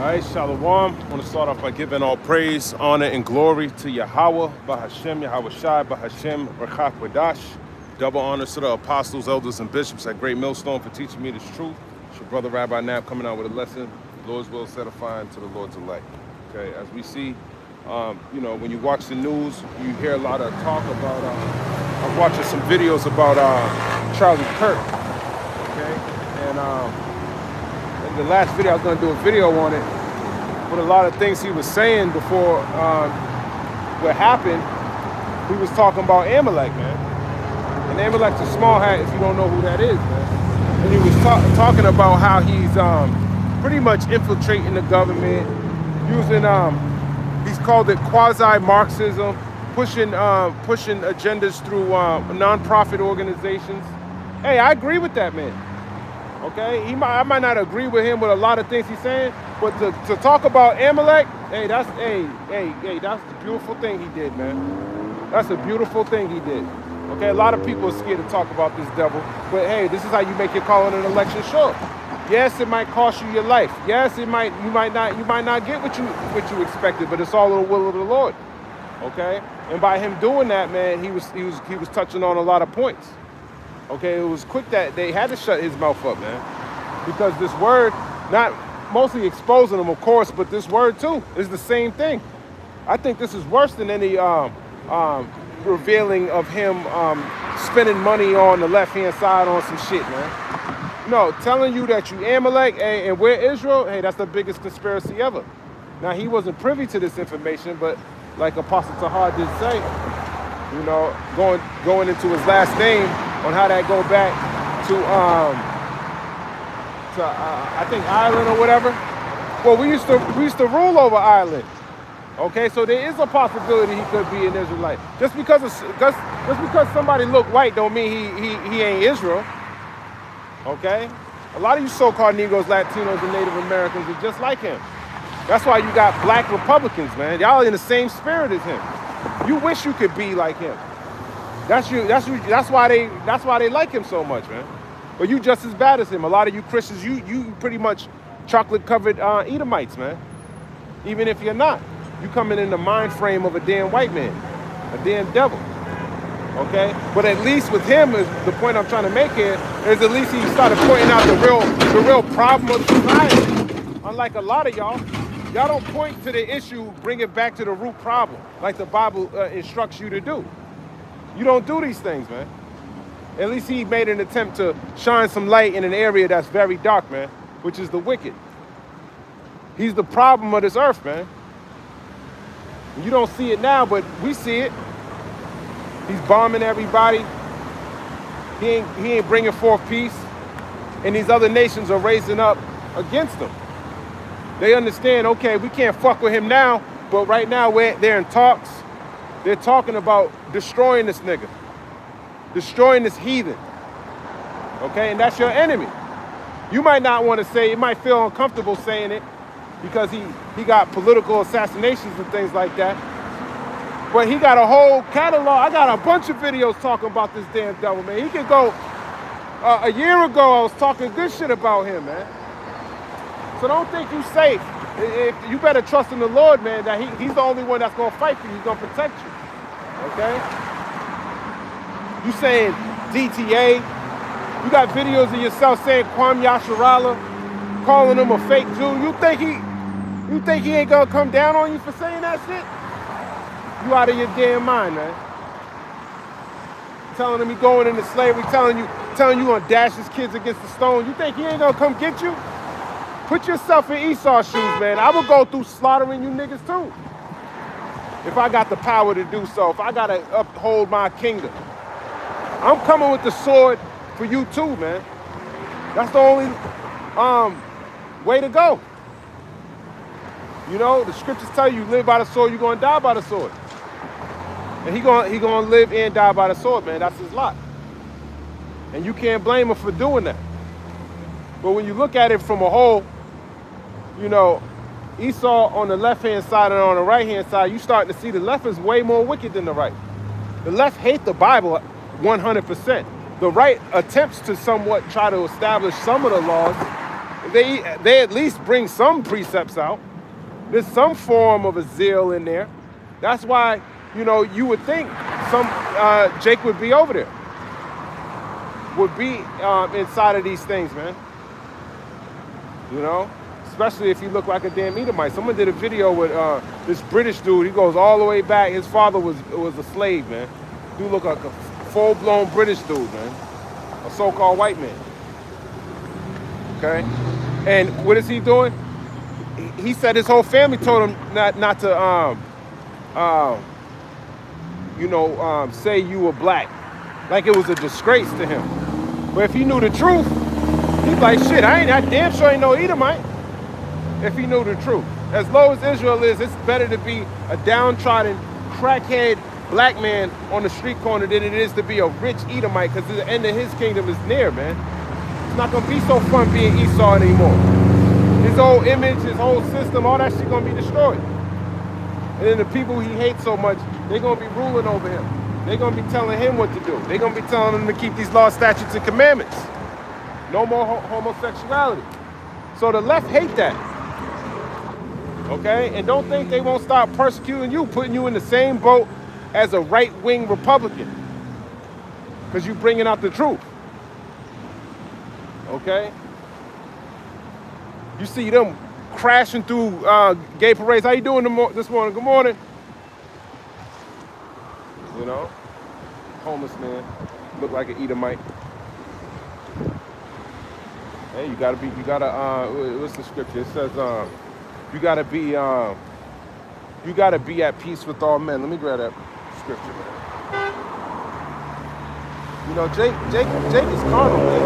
All right, Shalom. I want to start off by giving all praise, honor, and glory to Yahweh, Bahashem, Yahweh Shai, Bahashem, Rakak Wadash. Double honors to the apostles, elders, and bishops at Great Millstone for teaching me this truth. It's your brother Rabbi Nab coming out with a lesson. Lord's will set edifying to the Lord's elect. Okay, as we see, when you watch the news, you hear a lot of talk about, I'm watching some videos about Charlie Kirk, okay? And in the last video, I was going to do a video on it, but a lot of things he was saying before what happened, he was talking about Amalek, man. And Amalek's a small hat if you don't know who that is, man. And he was talking about how he's pretty much infiltrating the government, using, he's called it quasi-Marxism, pushing agendas through non-profit organizations. Hey, I agree with that, man. Okay, I might not agree with him with a lot of things he's saying, but to talk about Amalek, hey, that's a beautiful thing he did, man. That's a beautiful thing he did. Okay, a lot of people are scared to talk about this devil, but hey, this is how you make your call in an election short. Yes, it might cost you your life. Yes, you might not get what you expected, but it's all in the will of the Lord. Okay, and by him doing that, man, he was touching on a lot of points. Okay, it was quick that they had to shut his mouth up, man, because this word, not mostly exposing him, of course, but this word too is the same thing. I think this is worse than any revealing of him spending money on the left-hand side on some shit, man. No, telling you that you Amalek and we're Israel, hey, that's the biggest conspiracy ever. Now, he wasn't privy to this information, but like Apostle Tahar did say, going into his last name on how that go back to I think Ireland or whatever. Well, we used to rule over Ireland. Okay, so there is a possibility he could be an Israelite. Just because somebody look white don't mean he ain't Israel. Okay? A lot of you so-called Negroes, Latinos, and Native Americans are just like him. That's why you got black Republicans, man. Y'all in the same spirit as him. You wish you could be like him. That's why they like him so much, man. But you just as bad as him. A lot of you Christians, you pretty much chocolate-covered Edomites, man. Even if you're not. You coming in the mind frame of a damn white man. A damn devil. Okay? But at least with him, is the point I'm trying to make here, is at least he started pointing out the real problem of society. Unlike a lot of y'all don't point to the issue, bring it back to the root problem, like the Bible instructs you to do. You don't do these things, man. At least he made an attempt to shine some light in an area that's very dark, man, which is the wicked. He's the problem of this earth, man. You don't see it now, but we see it. He's bombing everybody. He ain't bringing forth peace. And these other nations are raising up against him. They understand, okay, we can't fuck with him now, but right now they're in talks. They're talking about destroying this nigga. Destroying this heathen. Okay, and that's your enemy. You might not want to say, it might feel uncomfortable saying it because he got political assassinations and things like that. But he got a whole catalog. I got a bunch of videos talking about this damn devil, man. He could go, a year ago I was talking good shit about him, man. So don't think you safe. You better trust in the Lord, man, that he's the only one that's going to fight for you. He's going to protect you. Okay? You saying DTA. You got videos of yourself saying Kwame Yasharala, calling him a fake Jew. You think he ain't going to come down on you for saying that shit? You out of your damn mind, man. Telling him he going into slavery, telling you gonna dash his kids against the stone. You think he ain't gonna come get you? Put yourself in Esau's shoes, man. I would go through slaughtering you niggas too. If I got the power to do so, if I gotta uphold my kingdom. I'm coming with the sword for you too, man. That's the only way to go. The scriptures tell you live by the sword, you're gonna die by the sword. And he gonna live and die by the sword, man. That's his lot. And you can't blame him for doing that. But when you look at it from a whole, Esau on the left-hand side and on the right-hand side, you starting to see the left is way more wicked than the right. The left hate the Bible 100%. The right attempts to somewhat try to establish some of the laws. they at least bring some precepts out. There's some form of a zeal in there. That's why, you would think some Jake would be over there, would be inside of these things, man. Especially if you look like a damn Edomite. Someone did a video with this British dude. He goes all the way back. His father was a slave, man. Dude look like a full-blown British dude, man. A so-called white man. Okay? And what is he doing? He said his whole family told him not to say you were black. Like it was a disgrace to him. But if he knew the truth, he's like, shit, I damn sure ain't no Edomite. If he knew the truth. As low as Israel is, it's better to be a downtrodden, crackhead black man on the street corner than it is to be a rich Edomite, because the end of his kingdom is near, man. It's not going to be so fun being Esau anymore. His whole image, his whole system, all that shit going to be destroyed. And then the people he hates so much, they're going to be ruling over him. They're going to be telling him what to do. They're going to be telling him to keep these laws, statutes, and commandments. No more homosexuality. So the left hate that. Okay? And don't think they won't stop persecuting you, putting you in the same boat as a right-wing Republican. Because you're bringing out the truth. Okay? You see them crashing through gay parades. How you doing this morning? Good morning. Homeless man. Look like an Edomite. Hey, what's the scripture? It says, you gotta be at peace with all men. Let me grab that scripture, man. Jake is carnal, man.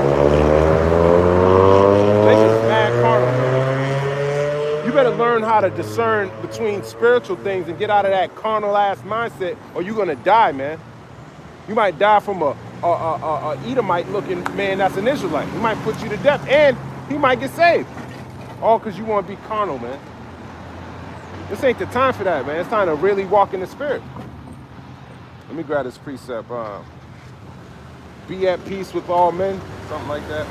Jake is mad carnal, man. You better learn how to discern between spiritual things and get out of that carnal ass mindset, or you're gonna die, man. You might die from a Edomite looking man that's an Israelite. He might put you to death, and he might get saved. All because you want to be carnal, man. This ain't the time for that, man. It's time to really walk in the spirit. Let me grab this precept. Be at peace with all men. Something like that.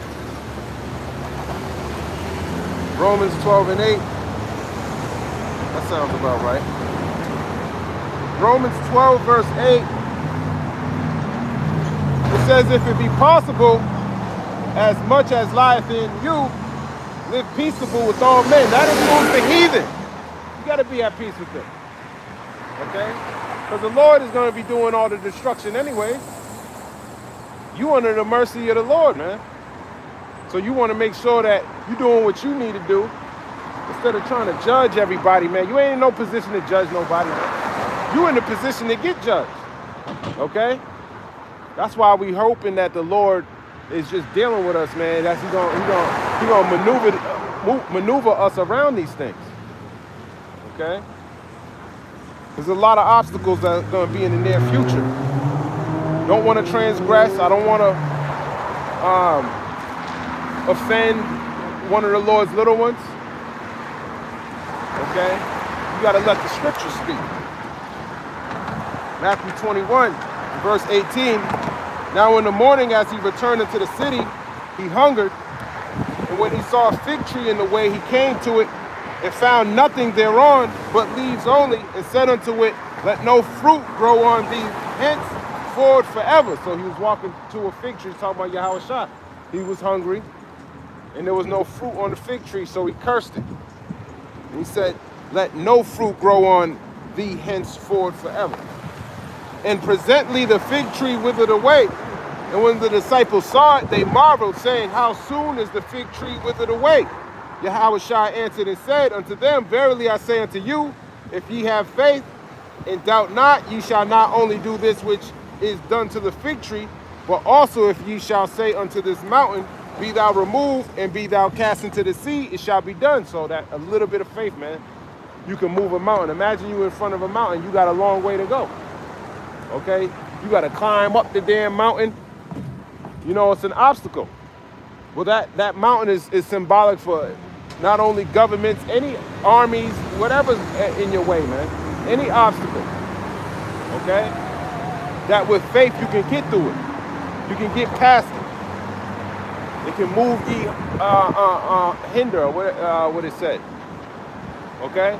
Romans 12:8. That sounds about right. Romans 12, verse 8. It says, if it be possible, as much as lieth in you, live peaceable with all men. That includes the heathen. You got to be at peace with them. Okay? Because the Lord is going to be doing all the destruction anyway. You under the mercy of the Lord, man. So you want to make sure that you're doing what you need to do instead of trying to judge everybody, man. You ain't in no position to judge nobody, man. You in the position to get judged. Okay? That's why we hoping that the Lord is just dealing with us, man. That He gonna maneuver us around these things. Okay? There's a lot of obstacles that are gonna be in the near future. Don't want to transgress. I don't want to offend one of the Lord's little ones. Okay? You got to let the scriptures speak. Matthew 21, verse 18. Now in the morning, as he returned into the city, he hungered. And when he saw a fig tree in the way, he came to it and found nothing thereon but leaves only, and said unto it, let no fruit grow on thee henceforward forever. So he was walking to a fig tree, talking about Yahushua. He was hungry, and there was no fruit on the fig tree, so he cursed it. And he said, let no fruit grow on thee henceforward forever. And presently the fig tree withered away. And when the disciples saw it, they marveled, saying, how soon is the fig tree withered away? Yahushua answered and said unto them, verily I say unto you, if ye have faith, and doubt not, ye shall not only do this which is done to the fig tree, but also if ye shall say unto this mountain, be thou removed, and be thou cast into the sea, it shall be done. So that a little bit of faith, man, you can move a mountain. Imagine you in front of a mountain, you got a long way to go. Okay? You got to climb up the damn mountain. You know, it's an obstacle. Well, that mountain is symbolic for not only governments, any armies, whatever's in your way, man. Any obstacle. Okay? That with faith you can get through it. You can get past it. It can move ye, hinder, what it said. Okay?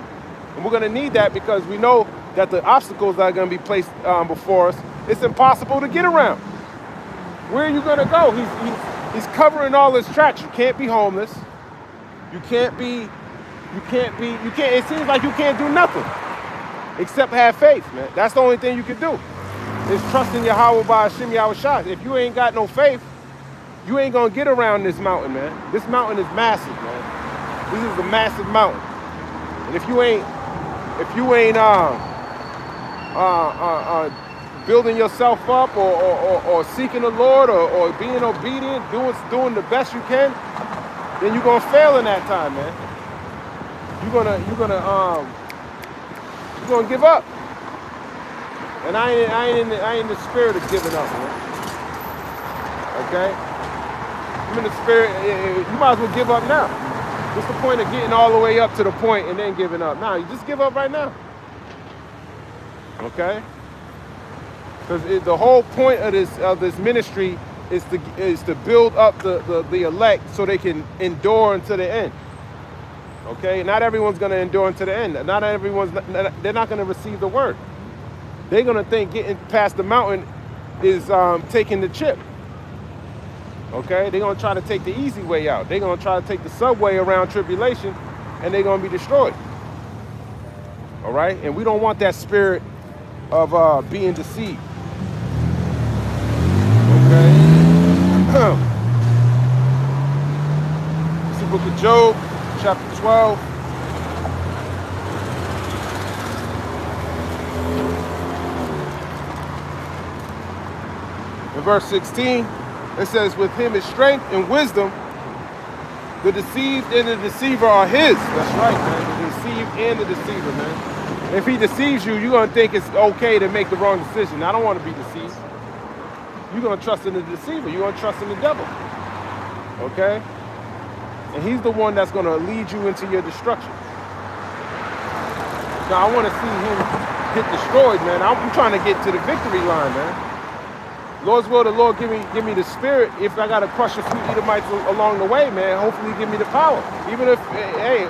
And we're going to need that because we know that the obstacles that are going to be placed before us, it's impossible to get around. Where are you going to go? He's covering all his tracks. You can't be homeless. You can't, it seems like you can't do nothing except have faith, man. That's the only thing you can do is trust in Yahweh by Hashem Yahushua. If you ain't got no faith, you ain't going to get around this mountain, man. This mountain is massive, man. This is a massive mountain. And if you ain't building yourself up or seeking the Lord or being obedient, doing the best you can, then you're gonna fail in that time, man. You're gonna give up. And I ain't in the spirit of giving up, man. Okay? I'm in the spirit. You might as well give up now. What's the point of getting all the way up to the point and then giving up? Nah, you just give up right now. Okay? Because the whole point of this ministry is to build up the elect so they can endure until the end. Okay? Not everyone's going to endure until the end. They're not going to receive the word. They're going to think getting past the mountain is taking the chip. Okay? They're going to try to take the easy way out. They're going to try to take the subway around tribulation, and they're going to be destroyed. All right? And we don't want that spirit of being deceived. Okay? It's the book of Job, chapter 12. In verse 16, it says, with him is strength and wisdom. The deceived and the deceiver are his. That's right, man. The deceived and the deceiver, man. If he deceives you, you're going to think it's okay to make the wrong decision. I don't want to be deceived. You're going to trust in the deceiver. You're going to trust in the devil. Okay? And he's the one that's going to lead you into your destruction. Now, I want to see him get destroyed, man. I'm trying to get to the victory line, man. Lord's will, the Lord give me the spirit. If I got to crush a few Edomites along the way, man, hopefully give me the power. Even if, hey,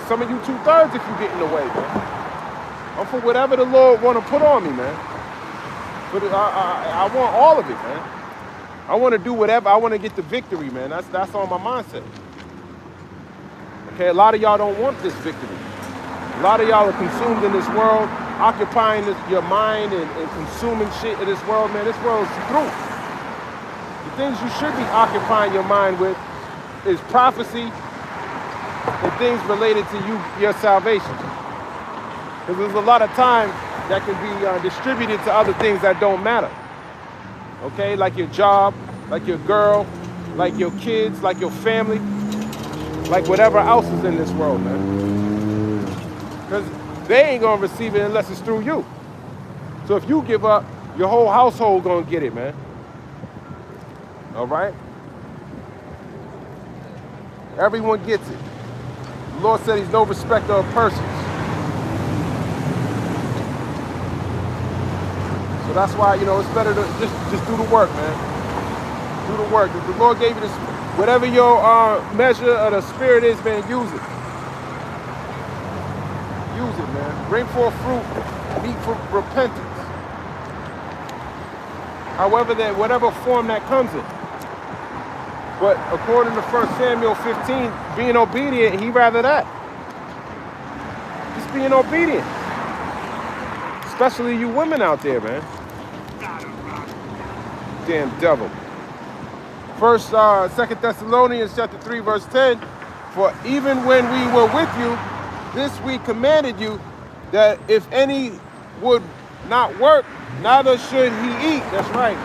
some of you 2/3 if you get in the way, man. I'm for whatever the Lord want to put on me, man. But I want all of it, man. I want to do whatever. I want to get the victory, man. That's on my mindset. Okay, a lot of y'all don't want this victory. A lot of y'all are consumed in this world, occupying your mind and consuming shit in this world, man. This world's through. The things you should be occupying your mind with is prophecy and things related to your salvation. Because there's a lot of time that can be distributed to other things that don't matter. Okay, like your job, like your girl, like your kids, like your family, like whatever else is in this world, man. Because they ain't gonna receive it unless it's through you. So if you give up, your whole household gonna get it, man. All right? Everyone gets it. The Lord said he's no respecter of persons. So that's why, it's better to just do the work, man. Do the work. If the Lord gave you this, whatever your measure of the spirit is, man, use it. Use it, man. Bring forth fruit, meet for repentance. However, whatever form that comes in. But according to 1 Samuel 15, being obedient, he'd rather that. Just being obedient. Especially you women out there, man. Damn devil. 2 Thessalonians chapter 3, verse 10. For even when we were with you, this we commanded you, that if any would not work, neither should he eat. That's right.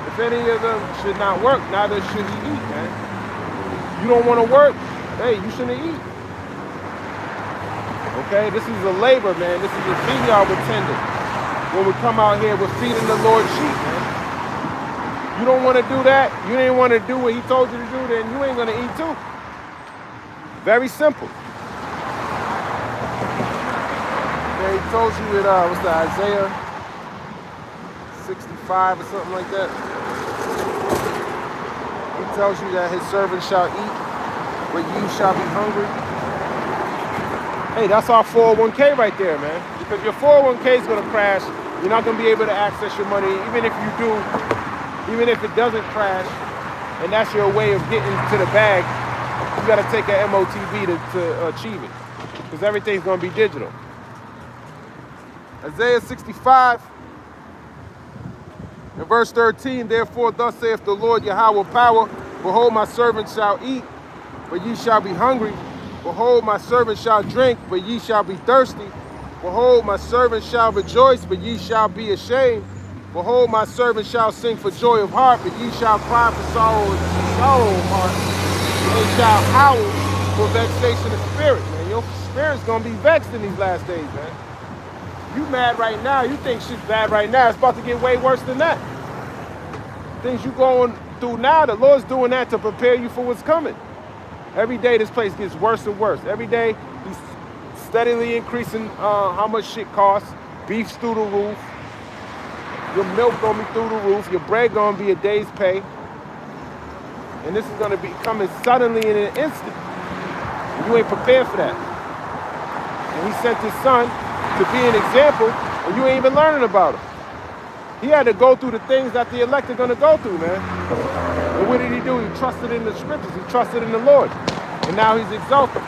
If any of them should not work, neither should he eat, man. You don't want to work, hey, you shouldn't eat. Okay, this is a labor, man. This is a vineyard we're tending. When we come out here, we're feeding the Lord's sheep, man. You don't want to do that, you ain't want to do what he told you to do, then you ain't going to eat too. Very simple. Yeah, he told you in, what's that, Isaiah 65 or something like that? He tells you that his servants shall eat, but ye shall be hungry. Hey, that's our 401k right there, man. Because your 401k is going to crash. You're not going to be able to access your money. Even if you do, even if it doesn't crash, and that's your way of getting to the bag, you got to take an MOTB to achieve it. Because everything's going to be digital. Isaiah 65 and verse 13, therefore thus saith the Lord Yahweh power, behold my servant shall eat, but ye shall be hungry. Behold my servant shall drink, but ye shall be thirsty. Behold my servant shall rejoice, but ye shall be ashamed. Behold my servant shall sing for joy of heart, but ye shall cry for sorrow of heart. And shall howl for vexation of spirit, man. Your spirit's gonna be vexed in these last days, man. You mad right now, you think shit's bad right now, it's about to get way worse than that. Things you going through now, the Lord's doing that to prepare you for what's coming. Every day this place gets worse and worse. Every day he's steadily increasing how much shit costs. Beef's through the roof. Your milk gonna be through the roof. Your bread gonna be a day's pay. And this is gonna be coming suddenly in an instant. You ain't prepared for that. And he sent his son to be an example, and you ain't even learning about him. He had to go through the things that the elect are gonna go through, man. And what did he do? He trusted in the scriptures. He trusted in the Lord. And now he's exalted.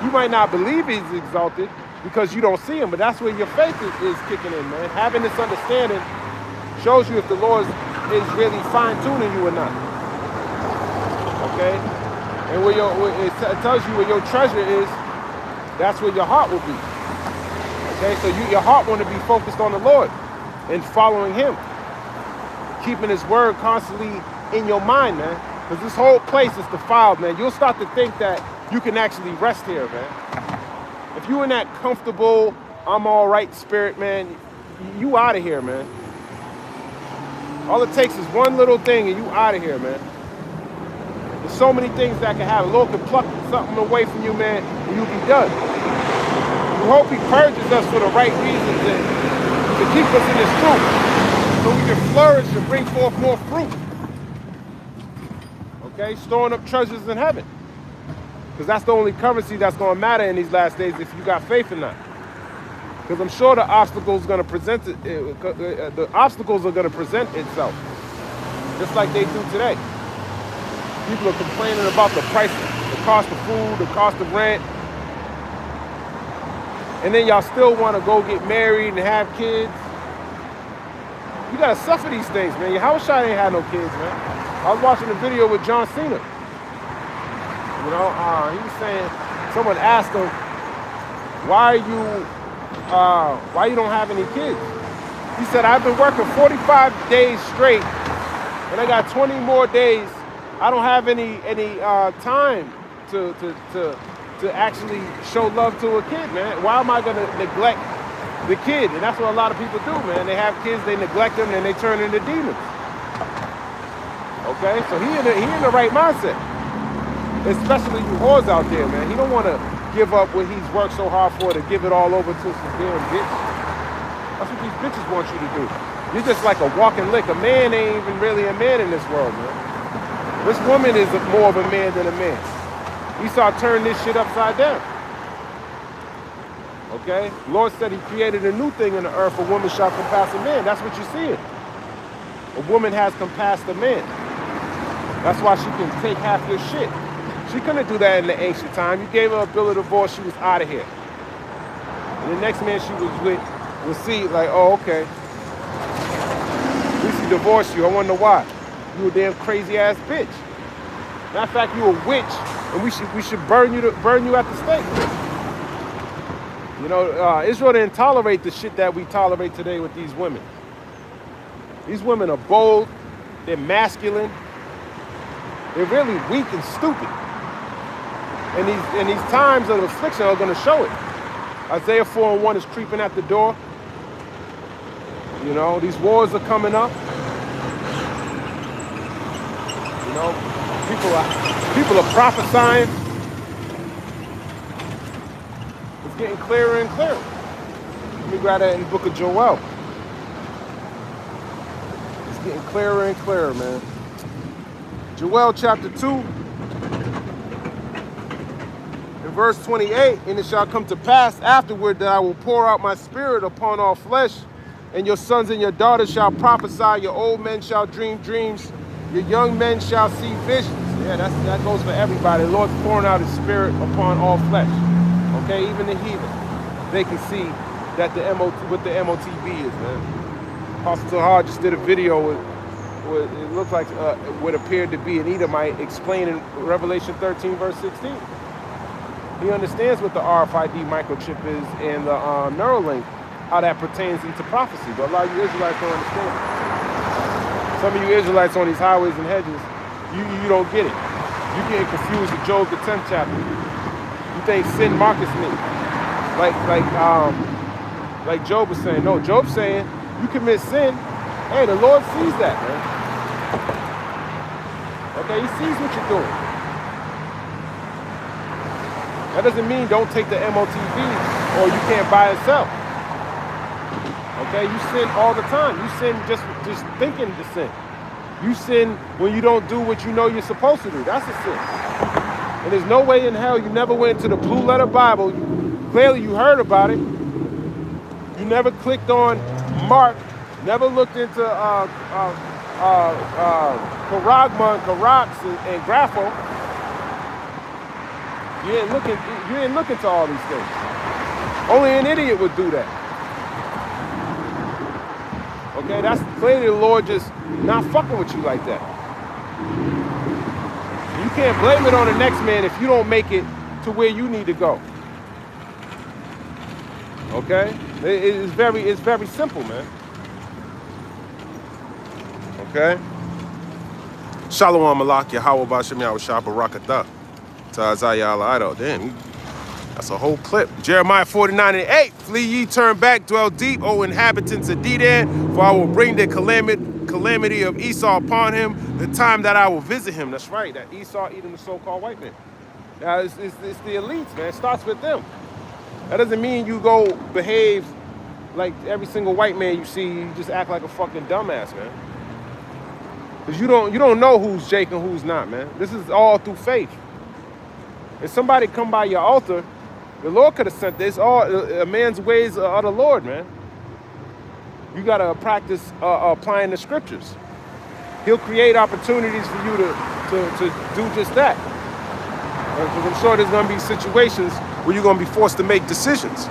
You might not believe he's exalted because you don't see him, but that's where your faith is kicking in, man. Having this understanding shows you if the Lord is really fine-tuning you or not. Okay? And it tells you where your treasure is, that's where your heart will be. Okay? So your heart want to be focused on the Lord and following him. Keeping his word constantly in your mind, man. Because this whole place is defiled, man. You'll start to think that you can actually rest here, man. If you in that comfortable, I'm all right spirit, man, you out of here, man. All it takes is one little thing and you out of here, man. There's so many things that can happen. The Lord can pluck something away from you, man, and you'll be done. We hope he purges us for the right reasons and to keep us in this truth so we can flourish and bring forth more fruit. Okay, storing up treasures in heaven. Because that's the only currency that's going to matter in these last days if you got faith in that. Because I'm sure the obstacles going to present it. The obstacles are going to present itself, just like they do today. People are complaining about the price, the cost of food, the cost of rent, and then y'all still want to go get married and have kids. You gotta suffer these things, man. Yahushua ain't had no kids, man. I was watching a video with John Cena. You know, he was saying, someone asked him, why you don't have any kids? He said, I've been working 45 days straight, and I got 20 more days. I don't have any time to actually show love to a kid, man. Why am I gonna neglect the kid? And that's what a lot of people do, man. They have kids, they neglect them, and they turn into demons. Okay, so he in the right mindset. Especially you whores out there, man. He don't want to give up what he's worked so hard for to give it all over to some damn bitch. That's what these bitches want you to do. You're just like a walking lick. A man ain't even really a man in this world, man. This woman is more of a man than a man. We start turning this shit upside down. Okay? Lord said he created a new thing in the earth. A woman shall compass a man. That's what you're seeing. A woman has compassed a man. That's why she can take half your shit. She couldn't do that in the ancient time. You gave her a bill of divorce, she was out of here. And the next man she was with would see like, oh, okay. At least he divorced you. I wonder why. You a damn crazy ass bitch. Matter of fact, you a witch, and we should burn you at the stake. You know, Israel didn't tolerate the shit that we tolerate today with these women. These women are bold, they're masculine, they're really weak and stupid. And these times of affliction are going to show it. Isaiah 4:1 is creeping at the door. You know, these wars are coming up. You know, people are prophesying. It's getting clearer and clearer. Let me grab that in the book of Joel. It's getting clearer and clearer, man. Joel chapter 2 and verse 28, and it shall come to pass afterward that I will pour out my spirit upon all flesh, and your sons and your daughters shall prophesy, your old men shall dream dreams, your young men shall see visions. Yeah, that goes for everybody. The Lord's pouring out his spirit upon all flesh. Okay, even the heathen, they can see that what the MOTB is, man. Apostle Tahar just did a video with it looked like what appeared to be an Edomite explaining Revelation 13 verse 16. He understands what the RFID microchip is and the Neuralink, how that pertains into prophecy. But a lot of you Israelites don't understand it. Some of you Israelites on these highways and hedges, you don't get it. You get confused with Job the 10th chapter. You think sin Marcus me. Like Job was saying. No, Job's saying you commit sin. Hey, the Lord sees that, man. Okay, he sees what you're doing. That doesn't mean don't take the MOTV or you can't buy and sell. Okay, you sin all the time. You sin just thinking to sin. You sin when you don't do what you know you're supposed to do. That's a sin. And there's no way in hell you never went to the blue letter Bible. Clearly you heard about it. You never clicked on Mark, never looked into Karagma and Karax and Grapho. You ain't looking to all these things. Only an idiot would do that. Okay, that's clearly the Lord just not fucking with you like that. You can't blame it on the next man if you don't make it to where you need to go. Okay? It's very simple, man. Okay? Shalom Malak Yahweh Bashem Yahweh Shabarakatah. Tazaya Al-Ido. Damn, that's a whole clip. Jeremiah 49:8. Flee ye, turn back, dwell deep, O inhabitants of Dedan, for I will bring the calamity of Esau upon him, the time that I will visit him. That's right, that Esau eating the so-called white man. Now, it's the elites, man. It starts with them. That doesn't mean you go behave like every single white man you see, you just act like a fucking dumbass, man. Because you don't know who's Jake and who's not, man. This is all through faith. If somebody come by your altar, the Lord could have sent this. All a man's ways are the Lord, man. You got to practice applying the scriptures. He'll create opportunities for you to do just that. Because I'm sure there's going to be situations where you're going to be forced to make decisions.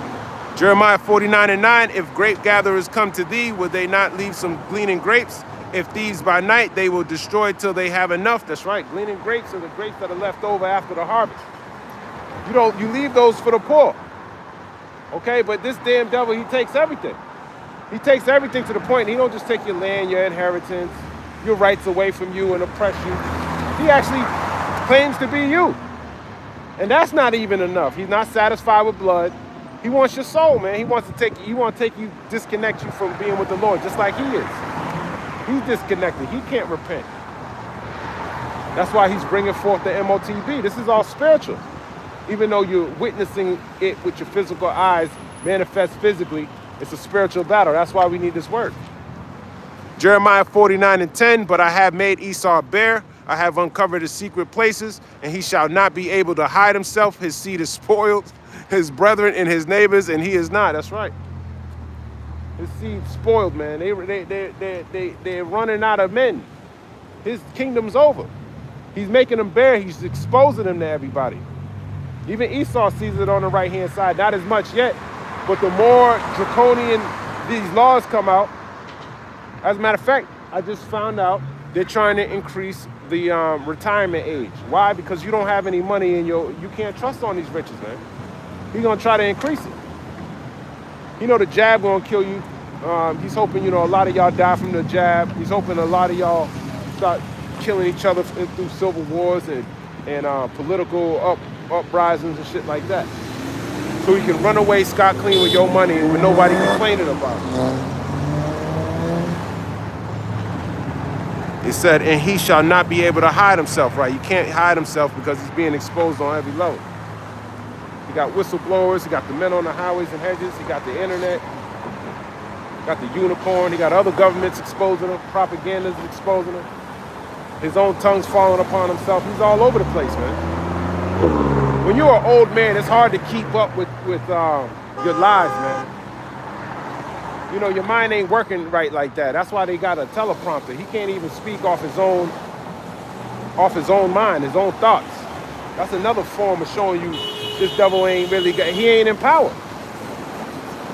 Jeremiah 49:9, if grape gatherers come to thee, will they not leave some gleaning grapes? If thieves by night, they will destroy till they have enough. That's right. Gleaning grapes are the grapes that are left over after the harvest. You leave those for the poor. Okay, but this damn devil, he takes everything. He takes everything to the point. He don't just take your land, your inheritance, your rights away from you and oppress you. He actually claims to be you. And that's not even enough. He's not satisfied with blood. He wants your soul, man. He wants to disconnect you from being with the Lord, just like he is. He's disconnected. He can't repent. That's why he's bringing forth the MOTB. This is all spiritual. Even though you're witnessing it with your physical eyes, manifest physically, it's a spiritual battle. That's why we need this word. Jeremiah 49:10, but I have made Esau bare. I have uncovered his secret places, and he shall not be able to hide himself. His seed is spoiled, his brethren and his neighbors, and he is not. That's right. His seed's spoiled, man. They're running out of men. His kingdom's over. He's making them bare. He's exposing them to everybody. Even Esau sees it on the right-hand side. Not as much yet, but the more draconian these laws come out, as a matter of fact, I just found out they're trying to increase the retirement age. Why? Because you don't have any money in you can't trust on these riches, man. He's going to try to increase it. You know the jab going to kill you. He's hoping, a lot of y'all die from the jab. He's hoping a lot of y'all start killing each other through civil wars and political uprisings and shit like that. So he can run away scot-clean with your money and with nobody complaining about it. It said, and he shall not be able to hide himself, right? You can't hide himself because he's being exposed on every level. He got whistleblowers, he got the men on the highways and hedges, he got the internet, he got the unicorn, he got other governments exposing him, propaganda's exposing him. His own tongue's falling upon himself. He's all over the place, man. When you're an old man, it's hard to keep up with your lives, man. You know, your mind ain't working right like that. That's why they got a teleprompter. He can't even speak off his own mind, his own thoughts. That's another form of showing you this devil ain't really he ain't in power.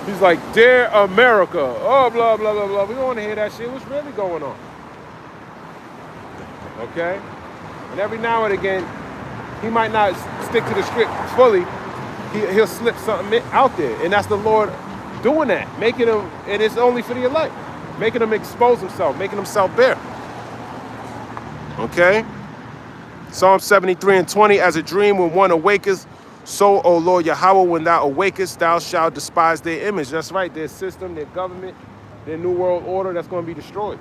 He's like, dear America, oh, blah, blah, blah, blah. We don't want to hear that shit. What's really going on? Okay? And every now and again, he might not stick to the script fully. He'll slip something out there. And that's the Lord doing that, making him, and it's only for the elect, making him expose himself, making himself bare. Okay? Psalm 73:20, as a dream when one awaketh, so, O Lord Yahweh, when thou awakest, thou shalt despise their image. That's right, their system, their government, their new world order, that's going to be destroyed.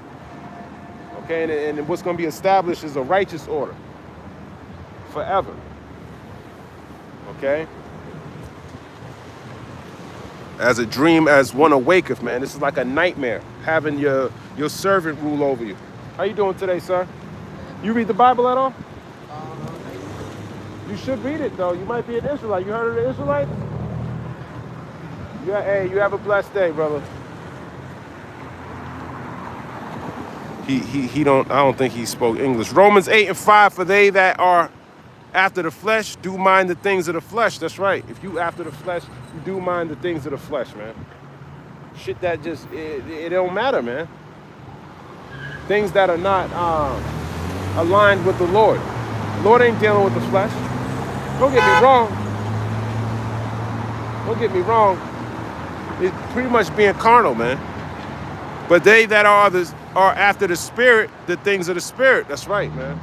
Okay, and what's going to be established is a righteous order forever. Okay? As a dream, as one awaketh, man. This is like a nightmare, having your servant rule over you. How you doing today, sir? You read the Bible at all? You should read it, though. You might be an Israelite. You heard of the Israelites? Yeah, hey, you have a blessed day, brother. I don't think he spoke English. Romans 8:5, for they that are after the flesh do mind the things of the flesh. That's right. If you after the flesh, you do mind the things of the flesh, man. Shit that just, it don't matter, man. Things that are not aligned with the Lord. The Lord ain't dealing with the flesh. Don't get me wrong. Don't get me wrong. It's pretty much being carnal, man. But they that are after the Spirit, the things of the Spirit. That's right, man.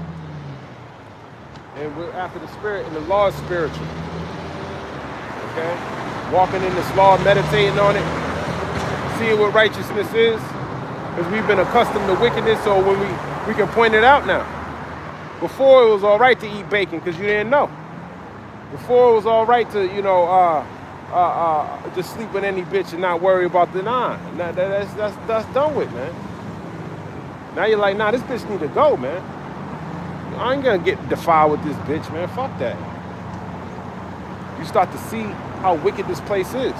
And we're after the Spirit, and the law is spiritual. Okay? Walking in this law, meditating on it, seeing what righteousness is. Because we've been accustomed to wickedness, so when we can point it out now. Before it was all right to eat bacon because you didn't know. Before it was all right to, just sleep with any bitch and not worry about the that's done with, man. Now you're like, nah, this bitch need to go, man. I ain't gonna get defiled with this bitch, man. Fuck that. You start to see how wicked this place is.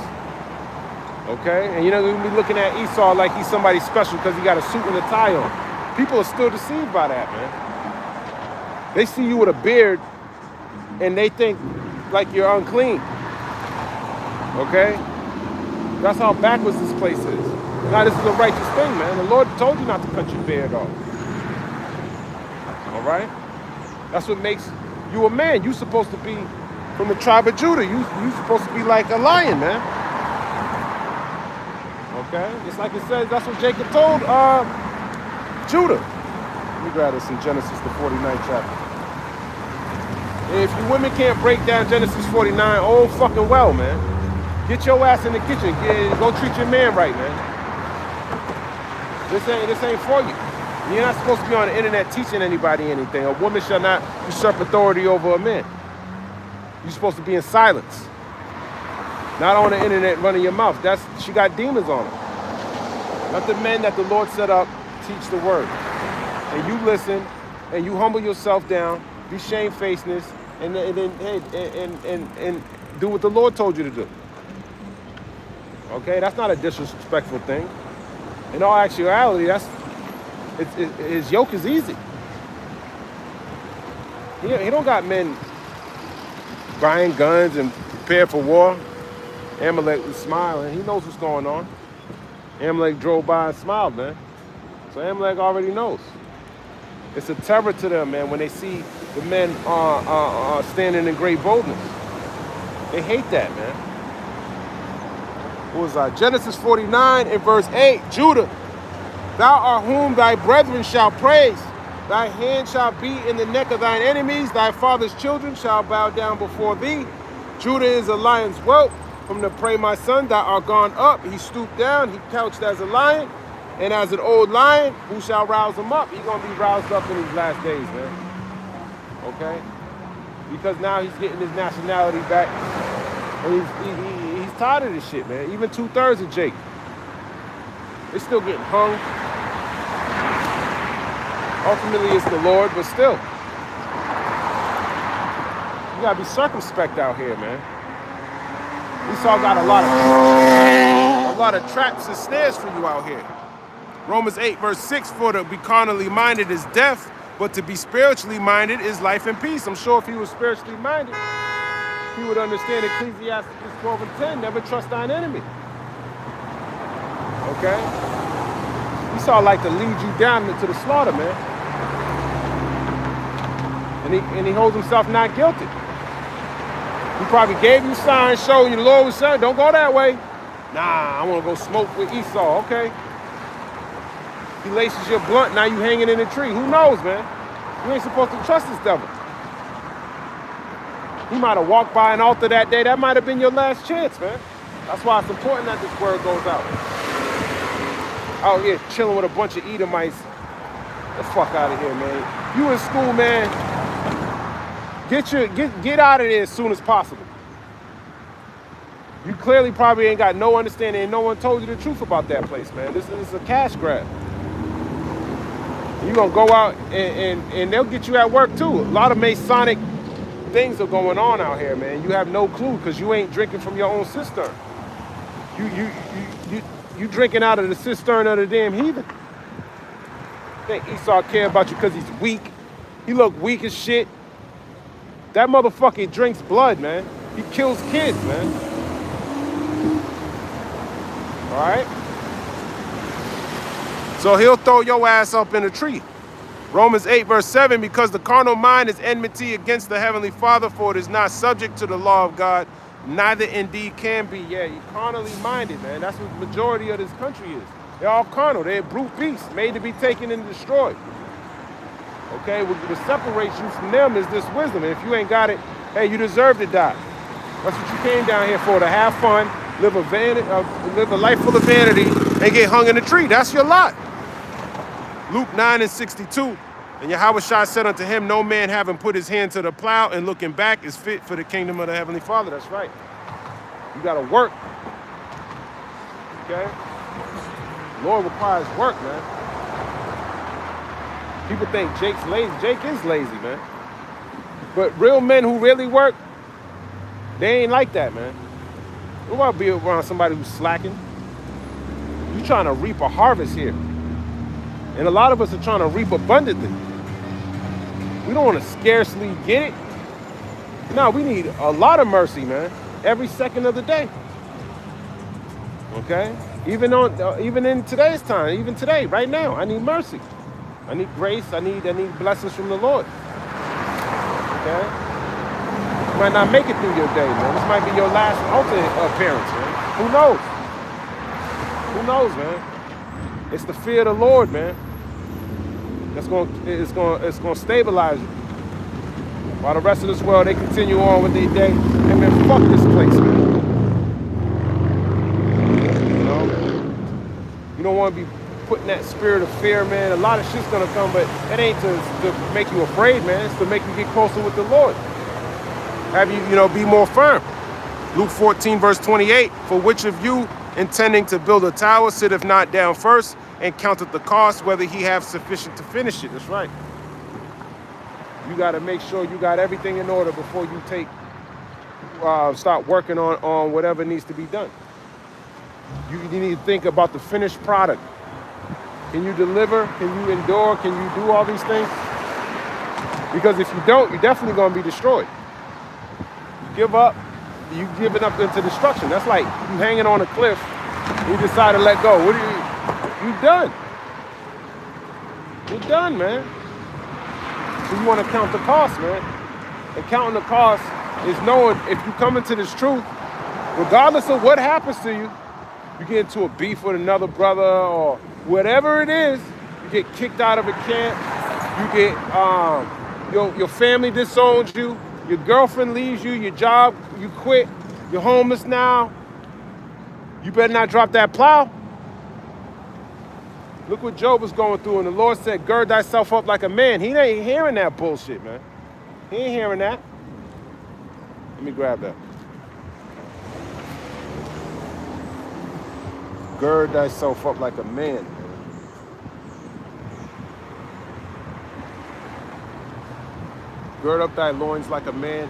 Okay? And you're not gonna be looking at Esau like he's somebody special because he got a suit and a tie on. People are still deceived by that, man. They see you with a beard and they think like you're unclean. Okay? That's how backwards this place is. Now this is a righteous thing, man. The Lord told you not to cut your beard off. All right? That's what makes you a man. You're supposed to be from the tribe of Judah. You're supposed to be like a lion, man. Okay? Just like it says, that's what Jacob told Judah. Let me grab this in Genesis, the 49th chapter. If you women can't break down Genesis 49, oh fucking well, man. Get your ass in the kitchen. Go treat your man right, man. This ain't for you. You're not supposed to be on the internet teaching anybody anything. A woman shall not usurp authority over a man. You're supposed to be in silence. Not on the internet running your mouth. She got demons on her. Let the men that the Lord set up teach the word. And you listen and you humble yourself down, be shamefacedness, and do what the Lord told you to do. Okay, that's not a disrespectful thing. In all actuality, his yoke is easy. He don't got men buying guns and prepared for war. Amalek was smiling. He knows what's going on. Amalek drove by and smiled, man. So Amalek already knows. It's a terror to them, man, when they see the men standing in great boldness. They hate that, man. What was that? Genesis 49 and verse 8. Judah, thou art whom thy brethren shall praise. Thy hand shall be in the neck of thine enemies. Thy father's children shall bow down before thee. Judah is a lion's whelp. From the prey, my son, thou art gone up. He stooped down. He couched as a lion. And as an old lion, who shall rouse him up? He's going to be roused up in these last days, man. Okay? Because now he's getting his nationality back. And he's tired of this shit, man. Even 2/3 of Jake. They're still getting hung. Ultimately, it's the Lord, but still, you gotta be circumspect out here, man. Esau got a lot of traps and snares for you out here. Romans 8, verse 6, for to be carnally minded is death, but to be spiritually minded is life and peace. I'm sure if he was spiritually minded, he would understand Ecclesiastes 12 and 10, never trust thine enemy. Okay? Esau like to lead you down to the slaughter, man. And he holds himself not guilty. He probably gave you signs showing you the Lord was saying, don't go that way. Nah, I want to go smoke with Esau. Okay. He laces your blunt, now you hanging in a tree. Who knows, man? You ain't supposed to trust this devil. He might have walked by an altar that day. That might have been your last chance, man. That's why it's important that this word goes out. Out here chilling with a bunch of Edomites. Get the fuck out of here, man. You in school, man. Get out of there as soon as possible. You clearly probably ain't got no understanding and no one told you the truth about that place, man. This is a cash grab. You're going to go out and they'll get you at work too. A lot of Masonic things are going on out here, man. You have no clue because you ain't drinking from your own cistern. You drinking out of the cistern of the damn heathen. Think Esau care about you because he's weak. He look weak as shit. That motherfucker drinks blood, man. He kills kids, man. All right? So he'll throw your ass up in a tree. Romans 8, verse 7, because the carnal mind is enmity against the heavenly Father, for it is not subject to the law of God, neither indeed can be. Yeah, you're carnally minded, man. That's what the majority of this country is. They're all carnal. They're brute beasts, made to be taken and destroyed. Okay, what separates you from them is this wisdom. And if you ain't got it, hey, you deserve to die. That's what you came down here for, to have fun, live a life full of vanity, and get hung in a tree. That's your lot. Luke 9 and 62, and Yahweh said unto him, no man having put his hand to the plow and looking back is fit for the kingdom of the heavenly Father. That's right. You got to work. Okay? Lord requires work, man. People think Jake's lazy. Jake is lazy, man. But real men who really work, they ain't like that, man. You don't want to be around somebody who's slacking. You're trying to reap a harvest here. And a lot of us are trying to reap abundantly. We don't want to scarcely get it. No, we need a lot of mercy, man. Every second of the day. Okay? Even in today's time, even today, right now, I need mercy. I need grace. I need blessings from the Lord. Okay? You might not make it through your day, man. This might be your last altar appearance, man. Who knows? Who knows, man? It's the fear of the Lord, man. It's going to stabilize you. While the rest of this world, they continue on with their day. Hey, man, fuck this place, man. You know? You don't want to be putting that spirit of fear, man. A lot of shit's going to come, but it ain't to make you afraid, man. It's to make you get closer with the Lord. Have you, be more firm. Luke 14, verse 28, for which of you, intending to build a tower, sitteth not down first, and counteth the cost, whether he have sufficient to finish it. That's right. You got to make sure you got everything in order before you start working on whatever needs to be done. You need to think about the finished product. Can you deliver? Can you endure? Can you do all these things? Because if you don't, you're definitely going to be destroyed. You give up, you giving up into destruction. That's like you hanging on a cliff, you decide to let go. You're done. You're done, man. So you want to count the cost, man. And counting the cost is knowing if you come into this truth, regardless of what happens to you, you get into a beef with another brother or whatever it is, you get kicked out of a camp, you get, your family disowns you, your girlfriend leaves you, your job, you quit, you're homeless now, you better not drop that plow. Look what Job was going through, and the Lord said, gird thyself up like a man. He ain't hearing that bullshit, man. He ain't hearing that. Let me grab that. Gird thyself up like a man. gird up thy loins like a man.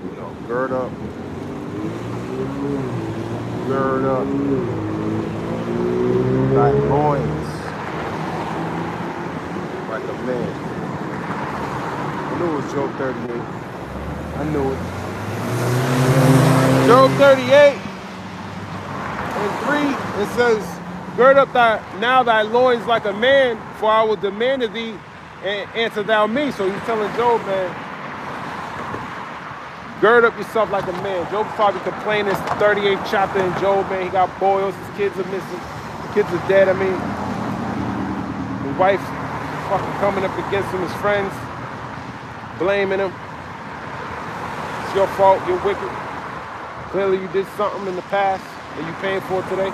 You know, gird up thy loins like a man. I knew it was Job 38. I knew it. Job 38 and 3, it says, gird up thy loins like a man, for I will demand of thee, and answer thou me. So he's telling Job, man, gird up yourself like a man. Job's probably complaining. It's the 38th chapter in Job, man. He got boils. His kids are missing. His kids are dead, I mean. His wife's fucking coming up against him, his friends, blaming him. It's your fault. You're wicked. Clearly you did something in the past, and you paying for it today.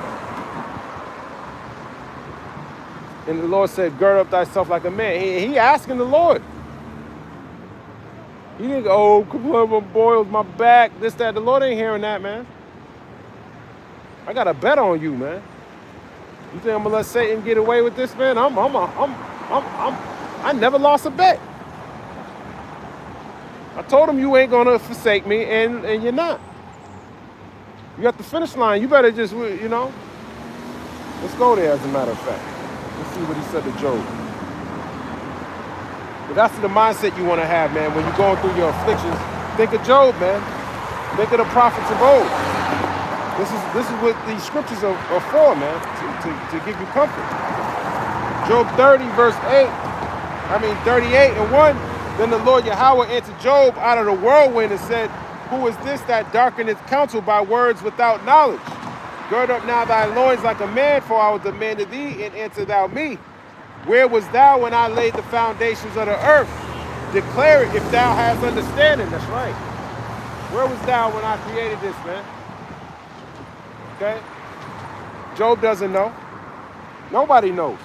And the Lord said, gird up thyself like a man. He asking the Lord. He didn't go, oh, complain my boils, my back, this, that. The Lord ain't hearing that, man. I got a bet on you, man. You think I'm gonna let Satan get away with this, man? I never lost a bet. I told him you ain't gonna forsake me, and you're not. You got the finish line. You better just, you know. Let's go there, as a matter of fact. Let's see what he said to Job. But that's the mindset you want to have, man. When you're going through your afflictions, think of Job, man. Think of the prophets of old. This is what these scriptures are for, man, to give you comfort. Job 38 and 1. Then the Lord Yahweh answered Job out of the whirlwind and said, who is this that darkeneth counsel by words without knowledge? Gird up now thy loins like a man, for I will demand of thee, and answer thou me. Where was thou when I laid the foundations of the earth? Declare it if thou hast understanding. That's right. Where was thou when I created this, man? Okay? Job doesn't know. Nobody knows.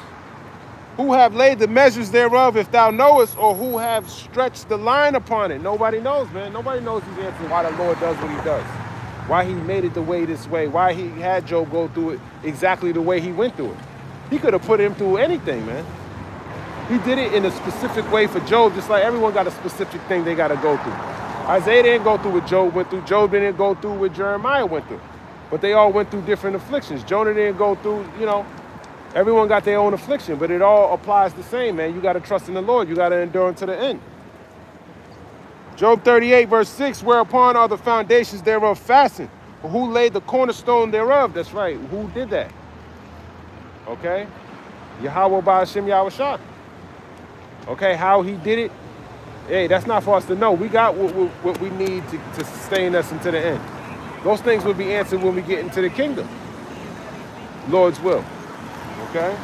Who have laid the measures thereof, if thou knowest, or who have stretched the line upon it? Nobody knows, man. Nobody knows these answers, why the Lord does what he does. Why he made it the way this way. Why he had Job go through it exactly the way he went through it. He could have put him through anything, man. He did it in a specific way for Job, just like everyone got a specific thing they got to go through. Isaiah didn't go through what Job went through. Job didn't go through what Jeremiah went through. But they all went through different afflictions. Jonah didn't go through, you know, everyone got their own affliction, but it all applies the same, man. You got to trust in the Lord. You got to endure unto the end. Job 38, verse 6, whereupon are the foundations thereof fastened? Who laid the cornerstone thereof? That's right. Who did that? Okay? Yahweh Ba'ashem Yahushua. Okay, how he did it? Hey, that's not for us to know. We got what we need to sustain us into the end. Those things will be answered when we get into the kingdom. Lord's will. Okay?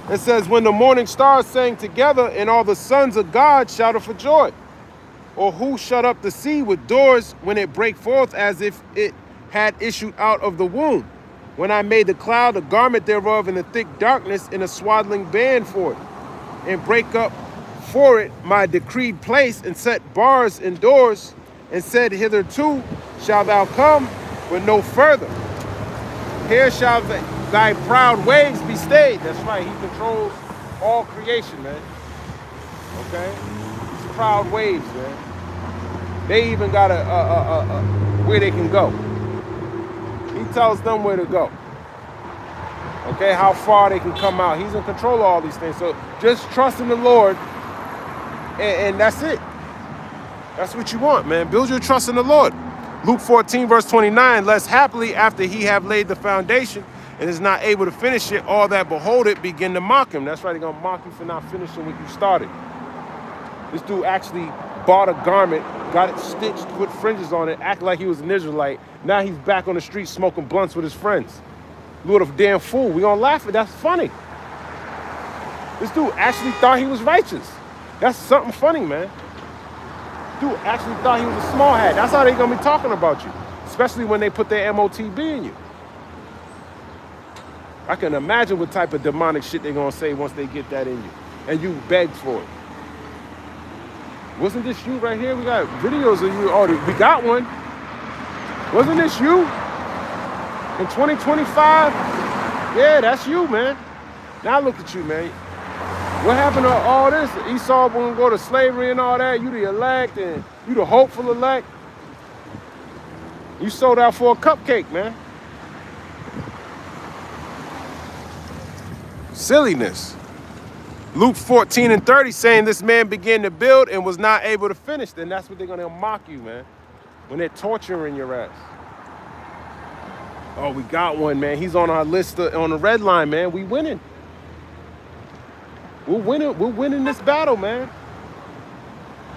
It says, when the morning stars sang together and all the sons of God shouted for joy. Or who shut up the sea with doors when it brake forth as if it had issued out of the womb? When I made the cloud a garment thereof and a thick darkness in a swaddling band for it, and break up for it my decreed place and set bars and doors, and said, hitherto shalt thou come, but no further. Here shall thy proud waves be stayed. That's right, he controls all creation, man. Okay? These proud waves, man. They even got where they can go. He tells them where to go. Okay, how far they can come out. He's in control of all these things. So just trust in the Lord, and that's it. That's what you want, man. Build your trust in the Lord. Luke 14, verse 29, lest happily after he have laid the foundation and is not able to finish it, all that behold it begin to mock him. That's right, they're going to mock you for not finishing what you started. This dude actually bought a garment, got it stitched, put fringes on it, acted like he was an Israelite. Now he's back on the street smoking blunts with his friends. Little damn fool. We gonna laugh at. That's funny. This dude actually thought he was righteous. That's something funny, man. Dude actually thought he was a small hat. That's how they gonna be talking about you, especially when they put their MOTB in you. I can imagine what type of demonic shit they're gonna say once they get that in you, and you begged for it. Wasn't this you right here? We got videos of you. Oh, we got one. Wasn't this you? In 2025? Yeah, that's you, man. Now look at you, man. What happened to all this? Esau won't go to slavery and all that. You the elect and you the hopeful elect. You sold out for a cupcake, man. Silliness. Luke 14:30 saying this man began to build and was not able to finish. Then that's what they're going to mock you, man. When they're torturing your ass. Oh, we got one, man. He's on our list on the red line, man. We winning. We're winning this battle, man.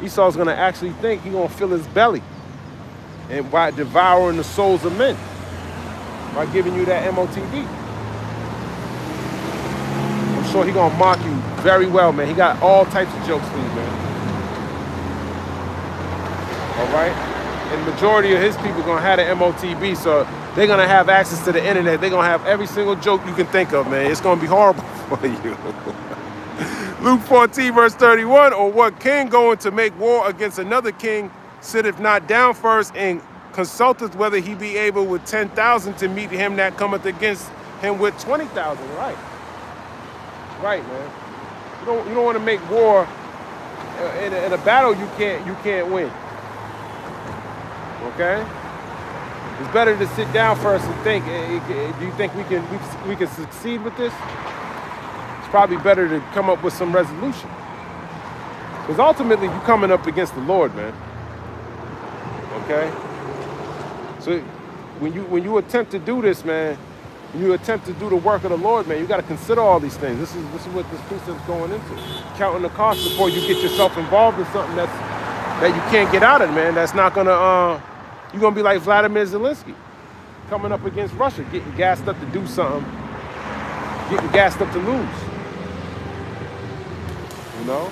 Esau's going to actually think he's going to fill his belly. And by devouring the souls of men. By giving you that MOTB. I'm sure he's going to mock you very well, man. He got all types of jokes for you, man. All right? And the majority of his people are going to have the MOTB, so they're going to have access to the internet. They're going to have every single joke you can think of, man. It's going to be horrible for you. Luke 14, verse 31, or what king going to make war against another king sitteth not down first and consulteth whether he be able with 10,000 to meet him that cometh against him with 20,000. Right. Right, man. You don't want to make war in a battle you can't win. Okay? It's better to sit down first and think, do you think we can succeed with this? It's probably better to come up with some resolution. Because ultimately you're coming up against the Lord, man. Okay? So when you attempt to do this, man, when you attempt to do the work of the Lord, man, you got to consider all these things. This is what this precept's going into. Counting the cost before you get yourself involved in something that you can't get out of, man. That's not gonna you're gonna be like Vladimir Zelensky, coming up against Russia, getting gassed up to do something, getting gassed up to lose. You know,